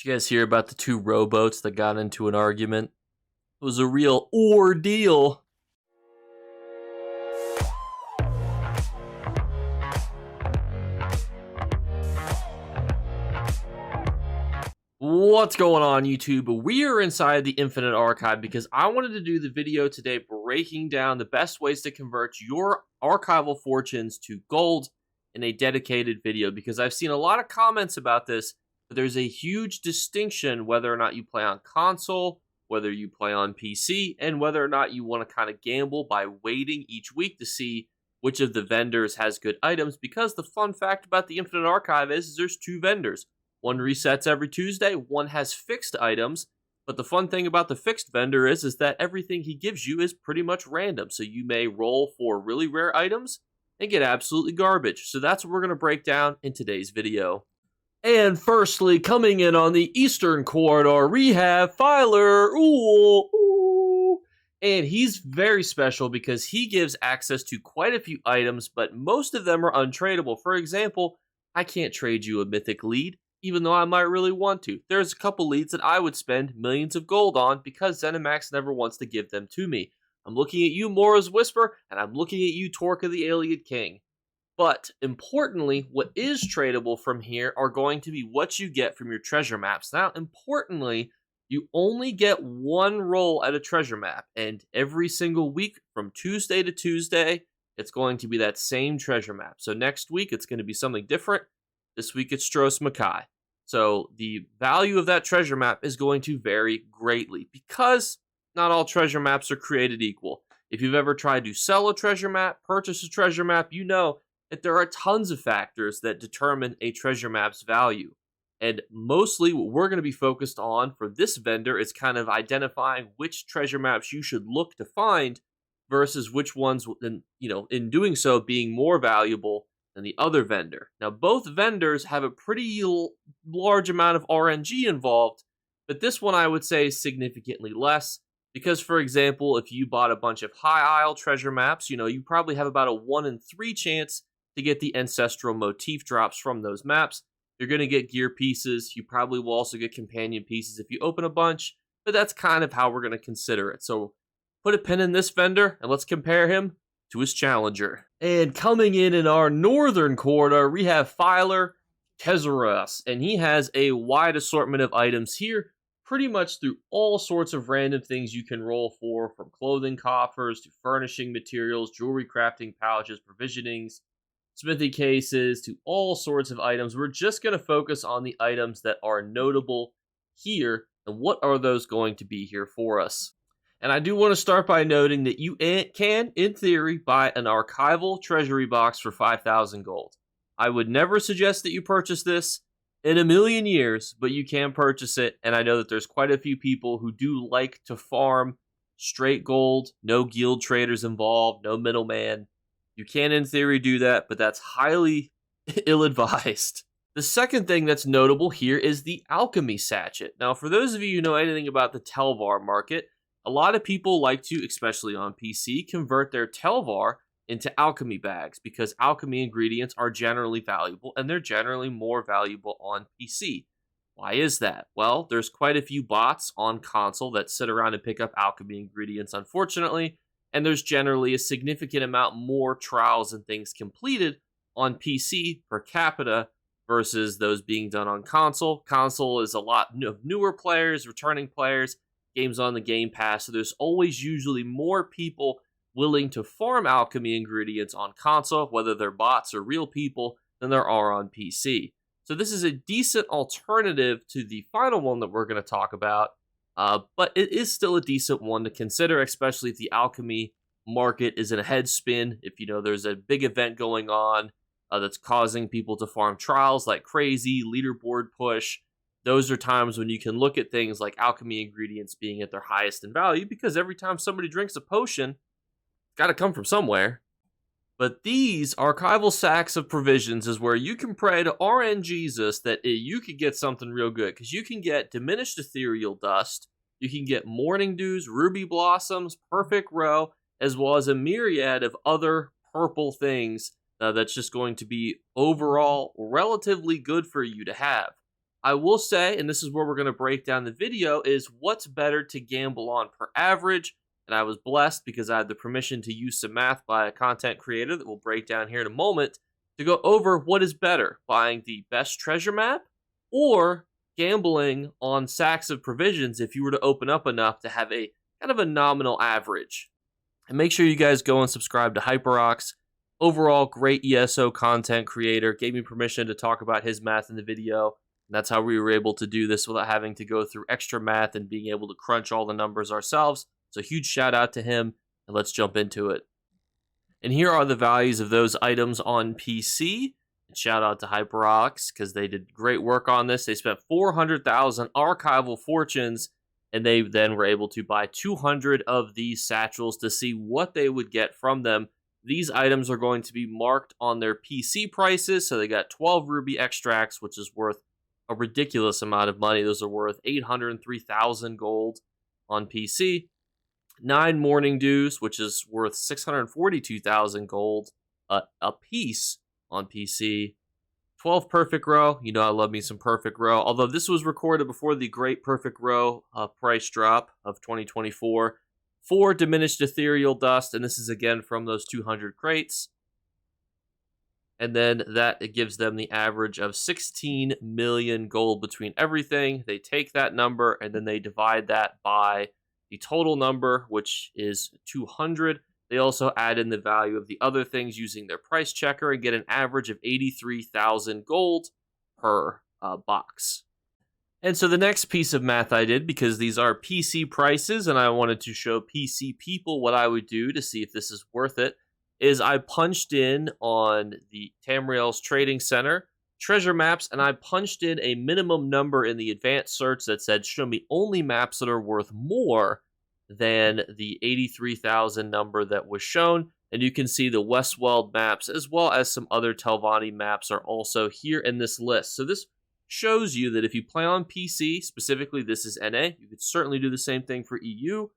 Did you guys hear about the two rowboats that got into an argument? It was a real ordeal. What's going on, YouTube? We are inside the Infinite Archive because I wanted to do the video today breaking down the best ways to convert your archival fortunes to gold in a dedicated video, because I've seen a lot of comments about this, but there's a huge distinction whether or not you play on console, whether you play on PC, and whether or not you want to kind of gamble by waiting each week to see which of the vendors has good items, because the fun fact about the Infinite Archive is there's two vendors. One resets every Tuesday, one has fixed items, but the fun thing about the fixed vendor is that everything he gives you is pretty much random, so you may roll for really rare items and get absolutely garbage. So that's what we're going to break down in today's video. And firstly, coming in on the Eastern Corridor, we have Filer. And he's very special because he gives access to quite a few items, but most of them are untradeable. For example, I can't trade you a mythic lead, even though I might really want to. There's a couple leads that I would spend millions of gold on because ZeniMax never wants to give them to me. I'm looking at you, Mora's Whisper, and I'm looking at you, Torque of the Alien King. But importantly, what is tradable from here are going to be what you get from your treasure maps. Now, importantly, you only get one roll at a treasure map, and every single week from Tuesday to Tuesday, it's going to be that same treasure map. So next week, it's going to be something different. This week, it's Stros Mackay. So the value of that treasure map is going to vary greatly because not all treasure maps are created equal. If you've ever tried to sell a treasure map, purchase a treasure map, you know that there are tons of factors that determine a treasure map's value. And mostly what we're going to be focused on for this vendor is kind of identifying which treasure maps you should look to find versus which ones, in doing so, being more valuable than the other vendor. Now, both vendors have a pretty large amount of RNG involved, but this one I would say is significantly less. Because, for example, if you bought a bunch of High Isle treasure maps, you probably have about a 1 in 3 chance to get the ancestral motif drops from those maps. You're going to get gear pieces. You probably will also get companion pieces if you open a bunch, but that's kind of how we're going to consider it. So put a pin in this vendor and let's compare him to his challenger. And coming in our northern corridor, we have Filer Tezaras, and he has a wide assortment of items here, pretty much through all sorts of random things you can roll for, from clothing coffers to furnishing materials, jewelry crafting pouches, provisionings, smithy cases, to all sorts of items. We're just going to focus on the items that are notable here, and what are those going to be here for us. And I do want to start by noting that you can, in theory, buy an archival treasury box for 5,000 gold. I would never suggest that you purchase this in a million years, but you can purchase it, and I know that there's quite a few people who do like to farm straight gold, no guild traders involved, no middleman. You can, in theory, do that, but that's highly ill-advised. The second thing that's notable here is the alchemy sachet. Now, for those of you who know anything about the Telvar market, a lot of people like to, especially on PC, convert their Telvar into alchemy bags because alchemy ingredients are generally valuable, and they're generally more valuable on PC. Why is that? Well, there's quite a few bots on console that sit around and pick up alchemy ingredients, unfortunately, and there's generally a significant amount more trials and things completed on PC per capita versus those being done on console. Console is a lot of newer players, returning players, games on the Game Pass, so there's always usually more people willing to farm alchemy ingredients on console, whether they're bots or real people, than there are on PC. So this is a decent alternative to the final one that we're going to talk about, but it is still a decent one to consider, especially if the alchemy market is in a head spin. If there's a big event going on that's causing people to farm trials like crazy, leaderboard push, those are times when you can look at things like alchemy ingredients being at their highest in value, because every time somebody drinks a potion, it's got to come from somewhere. But these archival sacks of provisions is where you can pray to RNGesus that you could get something real good, because you can get diminished ethereal dust, you can get morning dews, ruby blossoms, perfect row, as well as a myriad of other purple things that's just going to be overall relatively good for you to have. I will say, and this is where we're going to break down the video, is what's better to gamble on per average. And I was blessed because I had the permission to use some math by a content creator that we'll break down here in a moment to go over what is better, buying the best treasure map or gambling on sacks of provisions if you were to open up enough to have a kind of a nominal average. And make sure you guys go and subscribe to HyperOx. Overall, great ESO content creator. Gave me permission to talk about his math in the video. And that's how we were able to do this without having to go through extra math and being able to crunch all the numbers ourselves. So huge shout out to him, and let's jump into it. And here are the values of those items on PC. And shout out to HyperOx because they did great work on this. They spent 400,000 archival fortunes, and they then were able to buy 200 of these satchels to see what they would get from them. These items are going to be marked on their PC prices. So they got 12 ruby extracts, which is worth a ridiculous amount of money. Those are worth 803,000 gold on PC. 9 morning dews, which is worth 642,000 gold a piece on PC. 12 perfect row. You know I love me some perfect row. Although this was recorded before the great perfect row price drop of 2024. 4 diminished ethereal dust, and this is again from those 200 crates. And then it gives them the average of 16 million gold between everything. They take that number and then they divide that by the total number, which is 200. They also add in the value of the other things using their price checker and get an average of 83,000 gold per box. And so the next piece of math I did, because these are PC prices and I wanted to show PC people what I would do to see if this is worth it, is I punched in on the Tamriel's Trading Center treasure maps, and I punched in a minimum number in the advanced search that said, show me only maps that are worth more than the 83,000 number that was shown. And you can see the Westw maps, as well as some other Telvanni maps, are also here in this list. So this shows you that if you play on PC, specifically this is NA, you could certainly do the same thing for EU.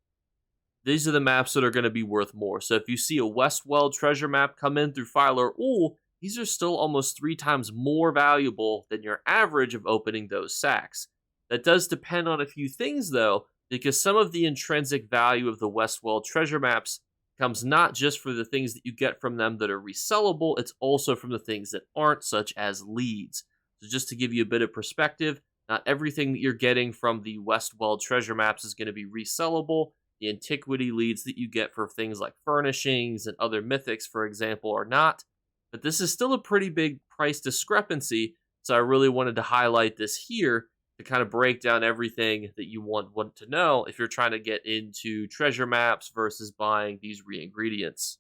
These are the maps that are going to be worth more. So if you see a Westw treasure map come in through Filer Ul, these are still almost 3 times more valuable than your average of opening those sacks. That does depend on a few things though, because some of the intrinsic value of the Westw treasure maps comes not just for the things that you get from them that are resellable, it's also from the things that aren't, such as leads. So just to give you a bit of perspective, not everything that you're getting from the Westw treasure maps is going to be resellable. The antiquity leads that you get for things like furnishings and other mythics, for example, are not. But this is still a pretty big price discrepancy, so I really wanted to highlight this here to kind of break down everything that you want to know if you're trying to get into treasure maps versus buying these re-ingredients.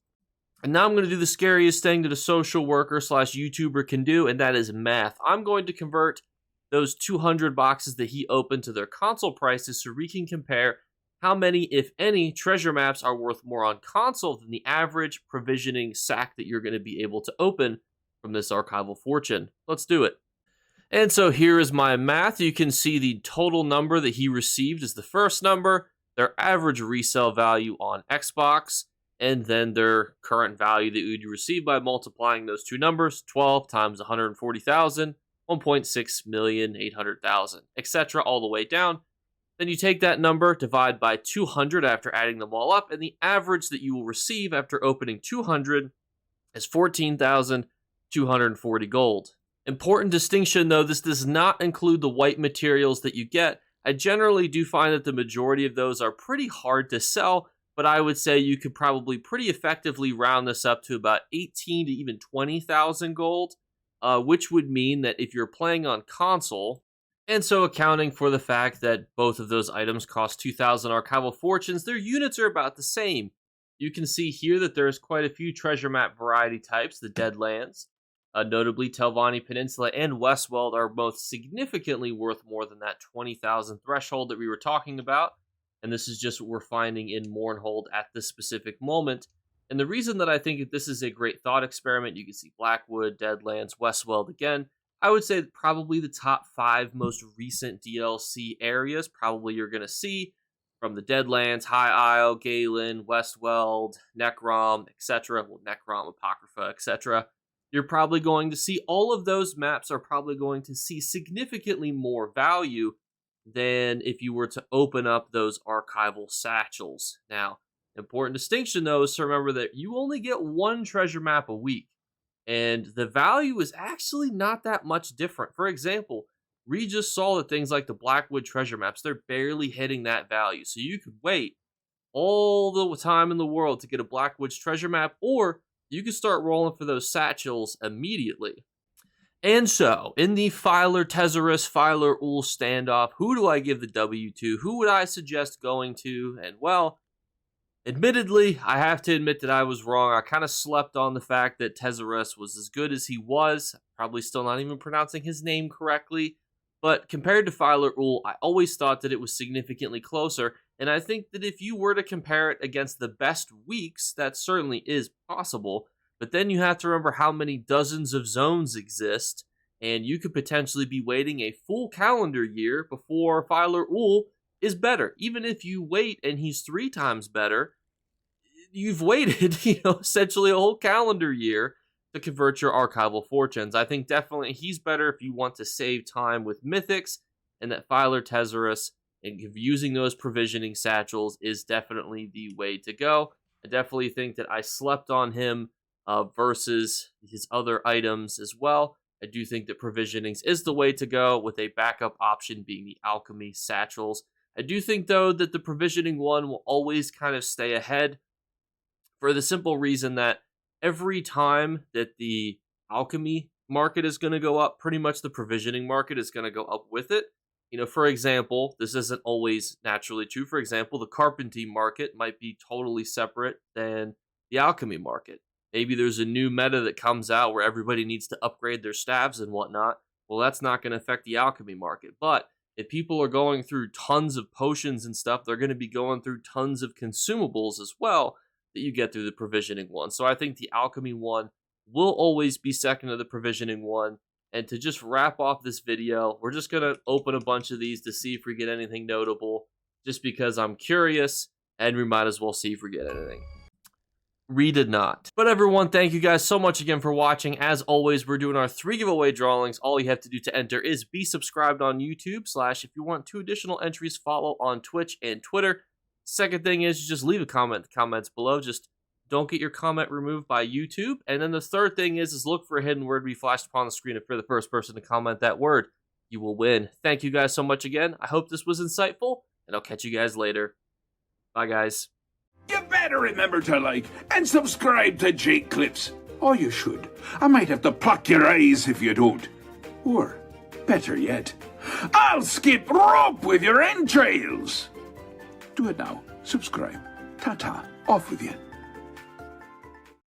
And now I'm going to do the scariest thing that a social worker / YouTuber can do, and that is math. I'm going to convert those 200 boxes that he opened to their console prices so we can compare how many, if any, treasure maps are worth more on console than the average provisioning sack that you're going to be able to open from this archival fortune. Let's do it. And so here is my math. You can see the total number that he received is the first number, their average resale value on Xbox, and then their current value that you would receive by multiplying those two numbers, 12 times 140,000, 1.6,800,000, etc., all the way down. Then you take that number, divide by 200 after adding them all up, and the average that you will receive after opening 200 is 14,240 gold. Important distinction though, this does not include the white materials that you get. I generally do find that the majority of those are pretty hard to sell, but I would say you could probably pretty effectively round this up to about 18 to even 20,000 gold, which would mean that if you're playing on console, and so accounting for the fact that both of those items cost 2,000 archival fortunes, their units are about the same. You can see here that there's quite a few treasure map variety types. The Deadlands, notably Telvanni Peninsula and Westworld, are both significantly worth more than that 20,000 threshold that we were talking about. And this is just what we're finding in Mournhold at this specific moment. And the reason that I think that this is a great thought experiment, you can see Blackwood, Deadlands, Westworld again. I would say probably the top 5 most recent DLC areas probably you're going to see from the Deadlands, High Isle, Galen, Westweld, Necrom, etc. Well, Necrom, Apocrypha, etc. you're probably going to see all of those maps are probably going to see significantly more value than if you were to open up those archival satchels. Now, important distinction though is to remember that you only get one treasure map a week, and the value is actually not that much different. For example, we just saw that things like the Blackwood treasure maps, they're barely hitting that value. So you could wait all the time in the world to get a Blackwood's treasure map, or you can start rolling for those satchels immediately. And so, in the Filer Tezzerus, Filer Ool standoff, who do I give the W to? Who would I suggest going to? And well, admittedly, I have to admit that I was wrong. I kind of slept on the fact that Tezzerus was as good as he was. Probably still not even pronouncing his name correctly. But compared to Filer Ool, I always thought that it was significantly closer. And I think that if you were to compare it against the best weeks, that certainly is possible. But then you have to remember how many dozens of zones exist, and you could potentially be waiting a full calendar year before Filer Ool is better. Even if you wait and he's 3 times better, you've waited, essentially a whole calendar year to convert your archival fortunes. I think definitely he's better if you want to save time with mythics, and that Filer Tezzerus and using those provisioning satchels is definitely the way to go. I definitely think that I slept on him versus his other items as well. I do think that provisionings is the way to go, with a backup option being the alchemy satchels. I do think, though, that the provisioning one will always kind of stay ahead, for the simple reason that every time that the alchemy market is going to go up, pretty much the provisioning market is going to go up with it. For example, this isn't always naturally true. For example, the carpentry market might be totally separate than the alchemy market. Maybe there's a new meta that comes out where everybody needs to upgrade their staves and whatnot. Well, that's not going to affect the alchemy market. But if people are going through tons of potions and stuff, they're going to be going through tons of consumables as well that you get through the provisioning one. So I think the alchemy one will always be second to the provisioning one. And to just wrap off this video, we're just going to open a bunch of these to see if we get anything notable, just because I'm curious, and we might as well see if we get anything. We did not. But everyone, thank you guys so much again for watching. As always, we're doing our 3 giveaway drawings. All you have to do to enter is be subscribed on YouTube, / if you want 2 additional entries, follow on Twitch and Twitter. Second thing is, you just leave a comment in the comments below. Just don't get your comment removed by YouTube. And then the third thing is look for a hidden word to be flashed upon the screen. If you're the first person to comment that word, you will win. Thank you guys so much again. I hope this was insightful, and I'll catch you guys later. Bye, guys. You better remember to like and subscribe to Jakeclips. Or you should. I might have to pluck your eyes if you don't. Or, better yet, I'll skip rope with your entrails. Do it now. Subscribe. Ta-ta. Off with you.